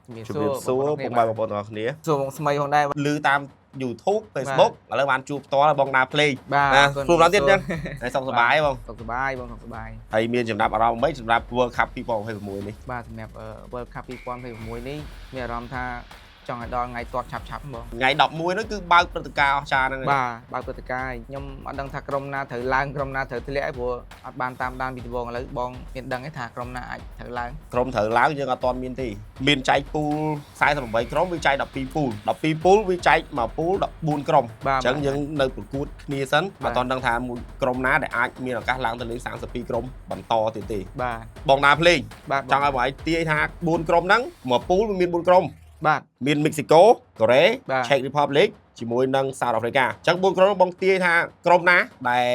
ជំរាបសួរពុកម៉ែបងប្អូនទាំងអស់គ្នាសួរមកស្មីផងដែរឮតាម YouTube Facebook ឥឡូវបានជួបផ្ទាល់បងណាភ្លេងបាទព្រមដល់ទៀតចឹងហើយសុខសប្បាយបងសុខសប្បាយបងសុខសប្បាយហើយមានចំណាប់អារម្មណ៍មិនសម្រាប់ World Cup 2026នេះបាទសម្រាប់ World Cup 2026នេះមានអារម្មណ៍ថាចង់ឲ្យដល់ថ្ងៃទាត់ឆាប់បងថ្ងៃ11នោះគឺបើកព្រឹត្តិការណ៍អស្ចារ្យហ្នឹងបាទបើកព្រឹត្តិការណ៍ខ្ញុំអត់ដឹងថាក្រុមណាត្រូវឡើងក្រុមណាត្រូវធ្លាក់ឯងព្រោះអត់បានតាមដានពីដំបូងឥឡូវបងមានដឹងទេថាក្រុមណាអាចត្រូវឡើងក្រុមត្រូវឡើងយើងអត់ទាន់មានទេមានចែកពូល48ក្រុមវាចែក12ពូល12ពូលវាចែកមកពូល14ក្រុមអញ្ចឹងយើងនៅប្រកួតគ្នាសិនបើអត់ទាន់ដឹងថាមួយក្រុមណាដែលអាចមានឱកាសឡើងទៅលេង32ក្រុមបន្តទៀតទេបាទបងណាភ្លេងចង់ឲ្យបងឯងទាយថា4ក្រុមហ្នឹងមកពូលវាមាន4ក្រុមបាទមានមិចស៊ីកូកូរ៉េ Czech Republic ជាមួយនឹង South Africa អញ្ចឹង4ក្រុមបងទាយថាក្រុមណាដែល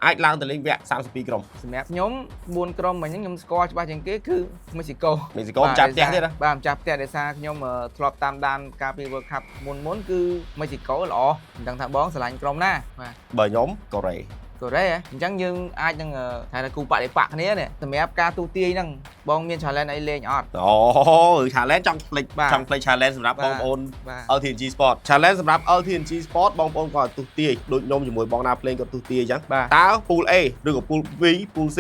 អាចឡើងទៅលេងវគ្គ32ក្រុមសម្រាប់ខ្ញុំ4ក្រុមមិញហ្នឹងខ្ញុំស្គាល់ច្បាស់ជាងគេគឺមិចស៊ីកូម្ចាស់ផ្ទះទៀតបាទម្ចាស់ផ្ទះដោយសារខ្ញុំធ្លាប់តាមដានការពី World Cup មុនគឺមិចស៊ីកូល្អមិនដឹងថាបងស្រឡាញ់ក្រុមណាបាទបើខ្ញុំកូរ៉េកូរ៉េអញ្ចឹងយើងអាចនឹងថាគូបដិបកគ្នានេះសម្រាប់ការទូទាយហ្នឹងបងមាន challenge អីលេងអត់អូ challenge ចង់ផ្លេច challenge សម្រាប់បងប្អូន LTNG Sport challenge សម្រាប់ LTNG Sport បងប្អូនក៏ទូទាយដូចខ្ញុំជាមួយបងណាភ្លេងក៏ទូទាយអញ្ចឹងតើ pool A ឬក៏ pool B pool C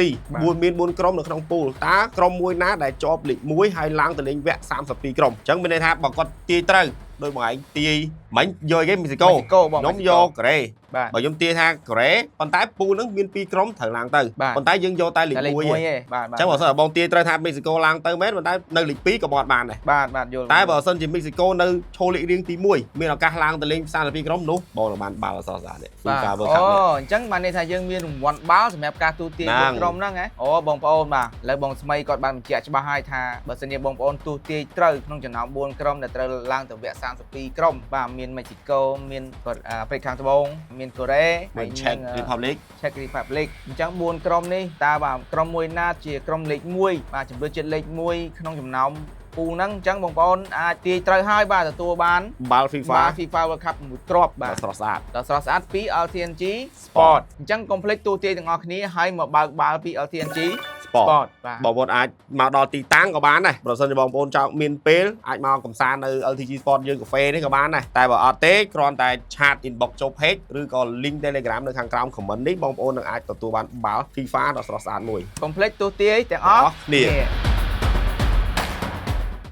មាន4ក្រុមនៅក្នុង pool តើក្រុមមួយណាដែលជាប់លេខ1ហើយឡើងទៅលេងវគ្គ32ក្រុមអញ្ចឹងមានន័យថាបើគាត់ទាយត្រូវដោយបងឯងទាយមិញយកគេមិចស៊ីកូខ្ញុំយកកូរ៉េបើខ្ញុំទាយថាកូរ៉េប៉ុន្តែពូលហ្នឹងមាន2ក្រុមត្រូវឡើងទៅប៉ុន្តែយើងយកតែលេខ1ទេអញ្ចឹងបើសិនបងទាយត្រូវថាមិចស៊ីកូឡើងទៅមែនប៉ុន្តែនៅលេខ2ក៏បងអត់បានដែរបាទយល់តែបើសិនជាមិចស៊ីកូនៅឈរលេខរៀងទី1មានឱកាសឡើងទៅលេង32ក្រុមនោះបងនឹងបានបាល់អសរស្អាតនេះការវើខាប់នេះអូអញ្ចឹងបានន័យថាយើងមានរង្វាន់បាល់សម្រាប់ការទូទាយក្រុមហ្នឹងហ៎អូបងប្អូនបាទឥឡូវបងស្មីគាត់បានបញ្ជាក់ច្បាស់ហើយថាបើសិនជាបងប្អូនទូទាយត្រូវក្នុងចំណោម4ក្រុមដែលត្រូវឡើងទៅវគ្គ32ក្រុមបាទមានមិចស៊ីកូមានអាហ្វ្រិកខាងត្បូងមានកូរ៉េហើយ Czech Republic អញ្ចឹង4ក្រុមនេះតើបាទក្រុមមួយណាជាក្រុមលេខ1បាទជម្រើសជាតិលេខ1ក្នុងចំណោមពូហ្នឹងអញ្ចឹងបងប្អូនអាចទាយត្រូវហើយបាទទទួលបានបាល់ FIFA World Cup មួយគ្រាប់បាទស្រស់ស្អាតពី LTNG Sport អញ្ចឹងកុំភ្លេចទូទាយទាំងអស់គ្នាហើយមកបើកបាល់ពី LTNG Sport បាទបងប្អូនអាចមកដល់ទីតាំងក៏បានដែរប្រសិនជាបងប្អូនចង់មានពេលអាចមកកំសាន្តនៅ LTG Sport យើងកាហ្វេនេះក៏បានដែរតែបើអត់ទេគ្រាន់តែឆាត inbox ចូល page ឬក៏ link Telegram នៅខាងក្រោម comment នេះបងប្អូននឹងអាចទទួលបានបាល់ FIFA ដ៏ស្រស់ស្អាតមួយកុំភ្លេចទូទាយទាំងអស់គ្នា